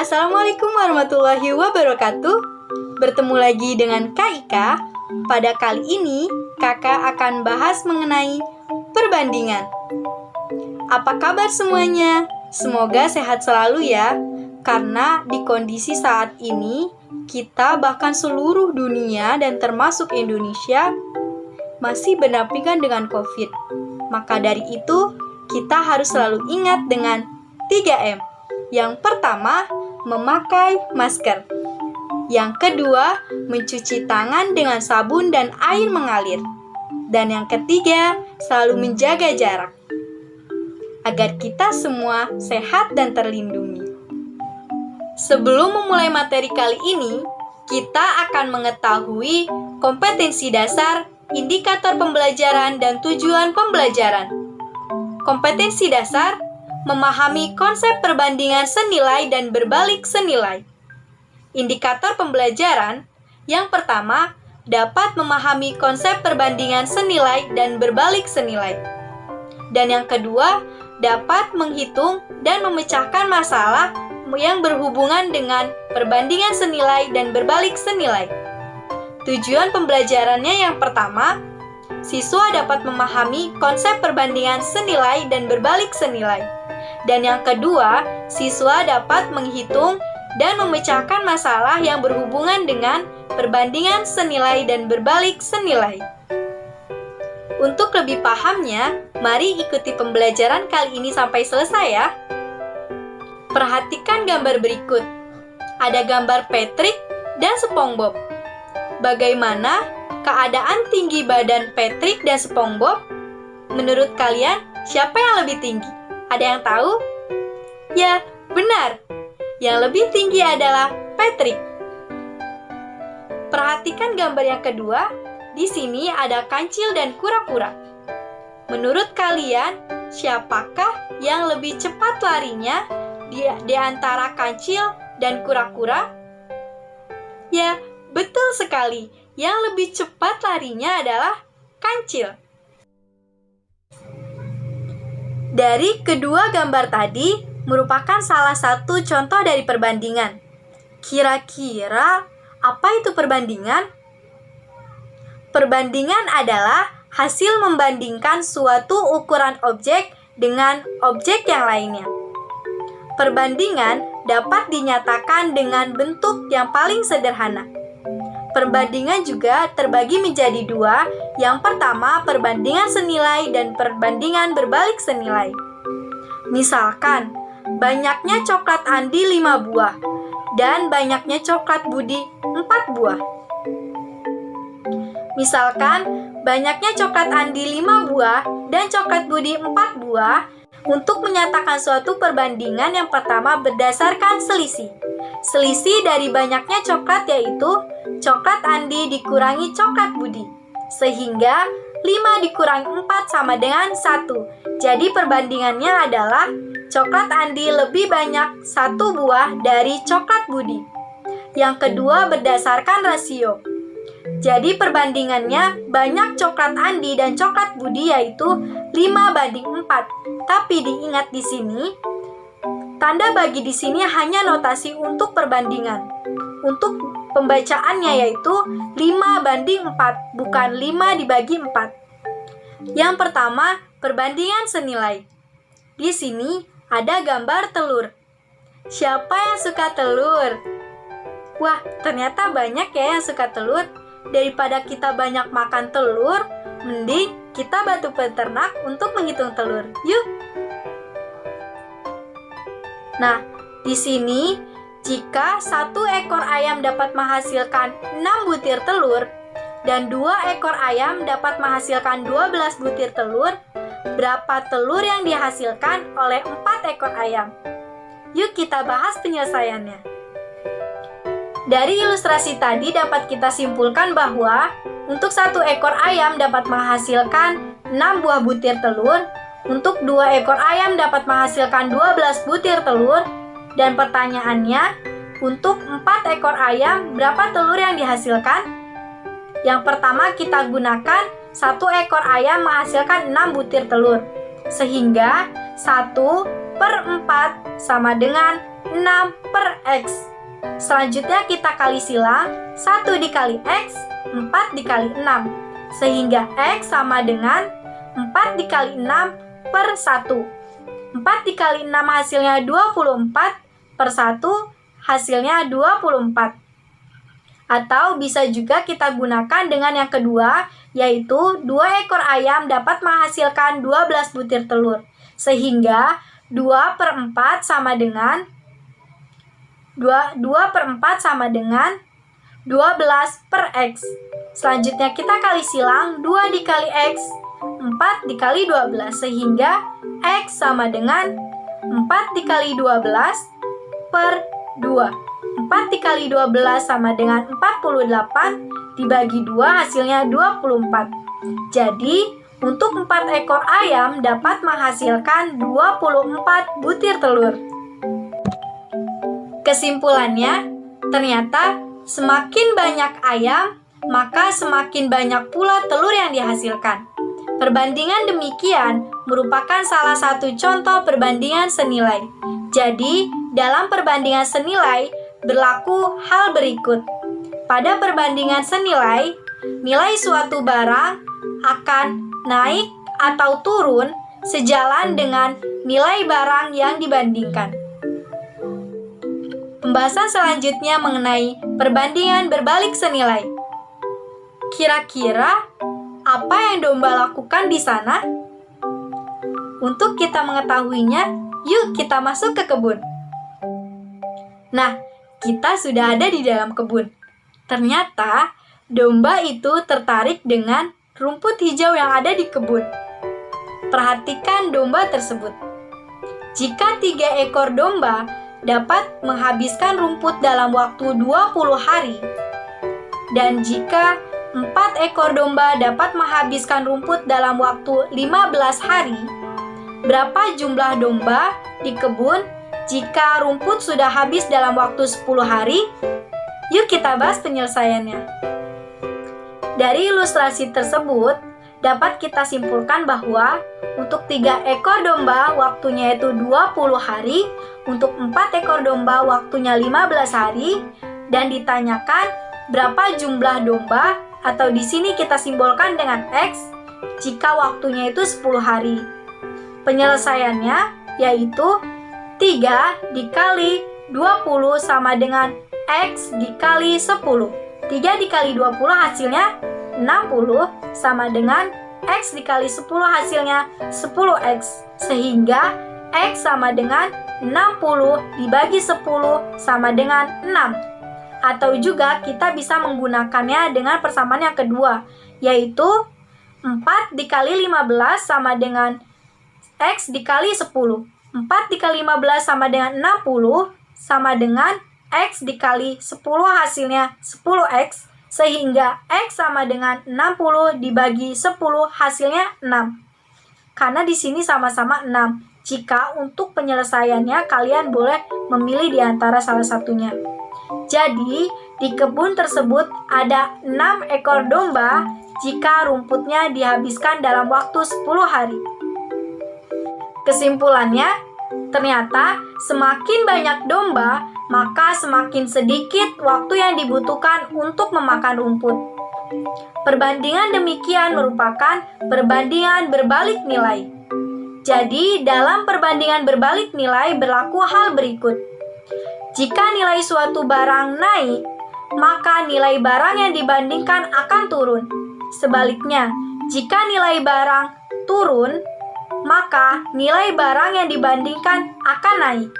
Assalamualaikum warahmatullahi wabarakatuh. Bertemu lagi dengan Kak Ika. Pada kali ini, Kakak akan bahas mengenai perbandingan. Apa kabar semuanya? Semoga sehat selalu ya. Karena di kondisi saat ini, kita bahkan seluruh dunia dan termasuk Indonesia masih berdampingan dengan COVID. Maka dari itu, kita harus selalu ingat dengan 3M. Yang pertama, memakai masker. Yang kedua, mencuci tangan dengan sabun dan air mengalir. Dan yang ketiga, selalu menjaga jarak. Agar kita semua sehat dan terlindungi. Sebelum memulai materi kali ini, kita akan mengetahui kompetensi dasar, indikator pembelajaran, dan tujuan pembelajaran. Kompetensi dasar memahami konsep perbandingan senilai dan berbalik senilai. Indikator pembelajaran yang pertama dapat memahami konsep perbandingan senilai dan berbalik senilai. Dan yang kedua dapat menghitung dan memecahkan masalah yang berhubungan dengan perbandingan senilai dan berbalik senilai. Tujuan pembelajarannya yang pertama, siswa dapat memahami konsep perbandingan senilai dan berbalik senilai. Dan yang kedua, siswa dapat menghitung dan memecahkan masalah yang berhubungan dengan perbandingan senilai dan berbalik senilai. Untuk lebih pahamnya, mari ikuti pembelajaran kali ini sampai selesai ya. Perhatikan gambar berikut. Ada gambar Patrick dan SpongeBob. Bagaimana keadaan tinggi badan Patrick dan SpongeBob? Menurut kalian, siapa yang lebih tinggi? Ada yang tahu? Ya, benar. Yang lebih tinggi adalah Patrick. Perhatikan gambar yang kedua. Di sini ada kancil dan kura-kura. Menurut kalian, siapakah yang lebih cepat larinya di antara kancil dan kura-kura? Ya, betul sekali. Yang lebih cepat larinya adalah kancil. Dari kedua gambar tadi merupakan salah satu contoh dari perbandingan. Kira-kira apa itu perbandingan? Perbandingan adalah hasil membandingkan suatu ukuran objek dengan objek yang lainnya. Perbandingan dapat dinyatakan dengan bentuk yang paling sederhana. Perbandingan juga terbagi menjadi dua. Yang pertama, perbandingan senilai dan perbandingan berbalik senilai. Misalkan, banyaknya coklat Andi 5 buah dan banyaknya coklat Budi 4 buah. Misalkan, banyaknya coklat Andi 5 buah dan coklat Budi 4 buah. Untuk menyatakan suatu perbandingan yang pertama berdasarkan selisih. Selisih dari banyaknya coklat yaitu coklat Andi dikurangi coklat Budi. Sehingga 5 dikurangi 4 sama dengan 1. Jadi perbandingannya adalah coklat Andi lebih banyak 1 buah dari coklat Budi. Yang kedua berdasarkan rasio. Jadi perbandingannya banyak coklat Andi dan coklat Budi yaitu 5:4. Tapi diingat di sini, tanda bagi di sini hanya notasi untuk perbandingan. Untuk pembacaannya yaitu 5:4, bukan 5 dibagi 4. Yang pertama, perbandingan senilai. Di sini ada gambar telur. Siapa yang suka telur? Wah, ternyata banyak ya yang suka telur. Daripada kita banyak makan telur, mending kita bantu peternak untuk menghitung telur. Yuk! Nah, di sini jika 1 ekor ayam dapat menghasilkan 6 butir telur dan 2 ekor ayam dapat menghasilkan 12 butir telur, berapa telur yang dihasilkan oleh 4 ekor ayam? Yuk kita bahas penyelesaiannya. Dari ilustrasi tadi dapat kita simpulkan bahwa untuk 1 ekor ayam dapat menghasilkan 6 buah butir telur, untuk 2 ekor ayam dapat menghasilkan 12 butir telur, dan pertanyaannya, untuk 4 ekor ayam berapa telur yang dihasilkan? Yang pertama kita gunakan 1 ekor ayam menghasilkan 6 butir telur, sehingga 1/4 sama dengan 6 per X. Selanjutnya kita kali silang, 1 dikali X, 4 dikali 6. Sehingga X sama dengan 4 dikali 6 per 1. 4 dikali 6 hasilnya 24, per 1 hasilnya 24. Atau bisa juga kita gunakan dengan yang kedua, yaitu 2 ekor ayam dapat menghasilkan 12 butir telur. Sehingga 2 per 4 sama dengan 2 per 4 sama dengan 12 per X. Selanjutnya kita kali silang, 2 dikali X, 4 dikali 12. Sehingga X sama dengan 4 dikali 12 per 2. 4 dikali 12 sama dengan 48, dibagi 2 hasilnya 24. Jadi, untuk 4 ekor ayam dapat menghasilkan 24 butir telur. Kesimpulannya, ternyata semakin banyak ayam, maka semakin banyak pula telur yang dihasilkan. Perbandingan demikian merupakan salah satu contoh perbandingan senilai. Jadi, dalam perbandingan senilai berlaku hal berikut. Pada perbandingan senilai, nilai suatu barang akan naik atau turun sejalan dengan nilai barang yang dibandingkan. Pembahasan selanjutnya mengenai perbandingan berbalik senilai. Kira-kira apa yang domba lakukan di sana? Untuk kita mengetahuinya, yuk kita masuk ke kebun. Nah, kita sudah ada di dalam kebun. Ternyata, domba itu tertarik dengan rumput hijau yang ada di kebun. Perhatikan domba tersebut. Jika 3 ekor domba dapat menghabiskan rumput dalam waktu 20 hari, dan jika 4 ekor domba dapat menghabiskan rumput dalam waktu 15 hari, berapa jumlah domba di kebun jika rumput sudah habis dalam waktu 10 hari? Yuk kita bahas penyelesaiannya. Dari ilustrasi tersebut, dapat kita simpulkan bahwa untuk 3 ekor domba waktunya itu 20 hari, untuk 4 ekor domba waktunya 15 hari, dan ditanyakan berapa jumlah domba, atau di sini kita simbolkan dengan X, jika waktunya itu 10 hari. Penyelesaiannya yaitu 3 dikali 20 sama dengan X dikali 10. 3 dikali 20 hasilnya 60 sama dengan X dikali 10 hasilnya 10X. Sehingga X sama dengan 60 dibagi 10 sama dengan 6. Atau juga kita bisa menggunakannya dengan persamaan yang kedua, yaitu 4 dikali 15 sama dengan X dikali 10. 4 dikali 15 sama dengan 60 sama dengan X dikali 10 hasilnya 10X. Sehingga X sama dengan 60 dibagi 10 hasilnya 6. Karena di sini sama-sama 6. Jika untuk penyelesaiannya kalian boleh memilih di antara salah satunya. Jadi, di kebun tersebut ada 6 ekor domba jika rumputnya dihabiskan dalam waktu 10 hari. Kesimpulannya, ternyata semakin banyak domba, maka semakin sedikit waktu yang dibutuhkan untuk memakan rumput. Perbandingan demikian merupakan perbandingan berbalik nilai. Jadi, dalam perbandingan berbalik nilai berlaku hal berikut. Jika nilai suatu barang naik, maka nilai barang yang dibandingkan akan turun. Sebaliknya, jika nilai barang turun, maka nilai barang yang dibandingkan akan naik.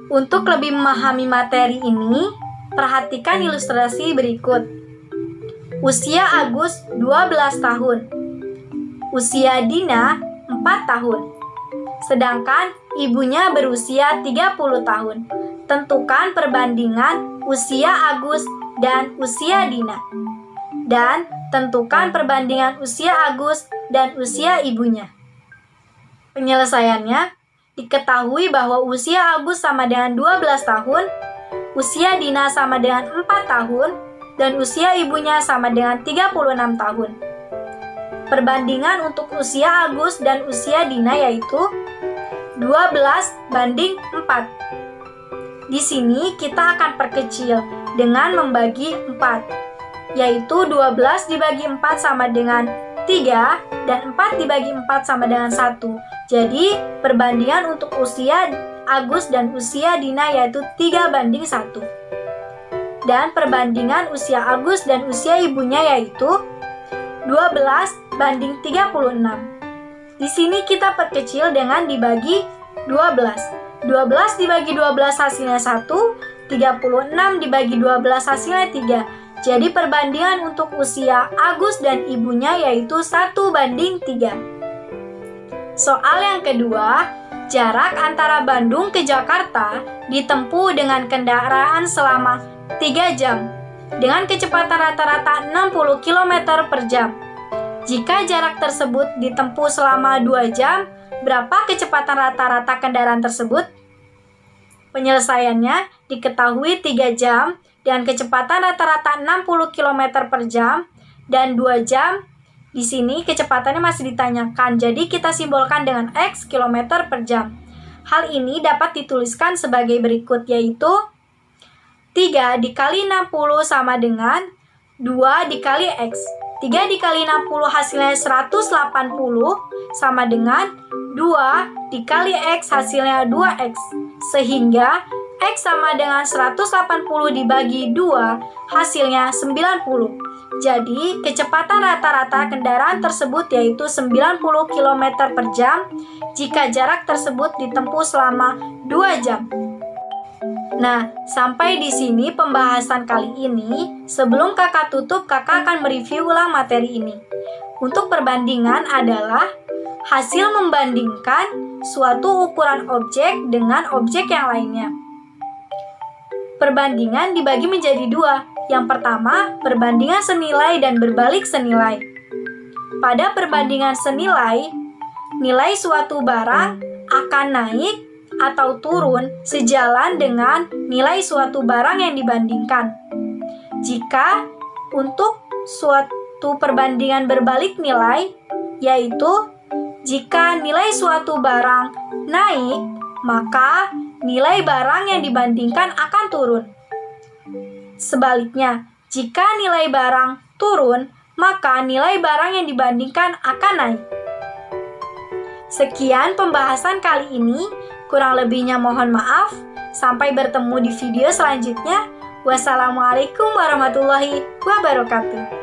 Untuk lebih memahami materi ini, perhatikan ilustrasi berikut. Usia Agus 12 tahun. Usia Dina 4 tahun. Sedangkan ibunya berusia 30 tahun. Tentukan perbandingan usia Agus dan usia Dina. Dan tentukan perbandingan usia Agus dan usia ibunya. Penyelesaiannya, diketahui bahwa usia Agus sama dengan 12 tahun, usia Dina sama dengan 4 tahun, dan usia ibunya sama dengan 36 tahun. Perbandingan untuk usia Agus dan usia Dina yaitu 12 banding 4. Di sini kita akan perkecil dengan membagi 4, yaitu 12 dibagi 4 sama dengan 3 dan 4 dibagi 4 sama dengan 1. Jadi perbandingan untuk usia Agus dan usia Dina yaitu 3 banding 1. Dan perbandingan usia Agus dan usia ibunya yaitu 12 banding 36. Di sini kita perkecil dengan dibagi 12. 12 dibagi 12 hasilnya 1, 36 dibagi 12 hasilnya 3. Jadi perbandingan untuk usia Agus dan ibunya yaitu 1 banding 3. Soal yang kedua, jarak antara Bandung ke Jakarta ditempuh dengan kendaraan selama 3 jam dengan kecepatan rata-rata 60 km per jam. Jika jarak tersebut ditempuh selama 2 jam, berapa kecepatan rata-rata kendaraan tersebut? Penyelesaiannya diketahui 3 jam dengan kecepatan rata-rata 60 km per jam dan 2 jam. Di sini kecepatannya masih ditanyakan, jadi kita simbolkan dengan X km per jam. Hal ini dapat dituliskan sebagai berikut, yaitu 3 dikali 60 sama dengan 2 dikali X. 3 dikali 60 hasilnya 180 sama dengan 2 dikali X hasilnya 2X. Sehingga X sama dengan 180 dibagi 2 hasilnya 90. Jadi kecepatan rata-rata kendaraan tersebut yaitu 90 km per jam jika jarak tersebut ditempuh selama 2 jam. Nah, sampai di sini pembahasan kali ini. Sebelum kakak tutup, kakak akan mereview ulang materi ini. Untuk perbandingan adalah hasil membandingkan suatu ukuran objek dengan objek yang lainnya. Perbandingan dibagi menjadi 2. Yang pertama, perbandingan senilai dan berbalik senilai. Pada perbandingan senilai, nilai suatu barang akan naik atau turun sejalan dengan nilai suatu barang yang dibandingkan. Jika untuk suatu perbandingan berbalik nilai, yaitu jika nilai suatu barang naik, maka nilai barang yang dibandingkan akan turun. Sebaliknya, jika nilai barang turun, maka nilai barang yang dibandingkan akan naik. Sekian pembahasan kali ini, kurang lebihnya mohon maaf. Sampai bertemu di video selanjutnya. Wassalamualaikum warahmatullahi wabarakatuh.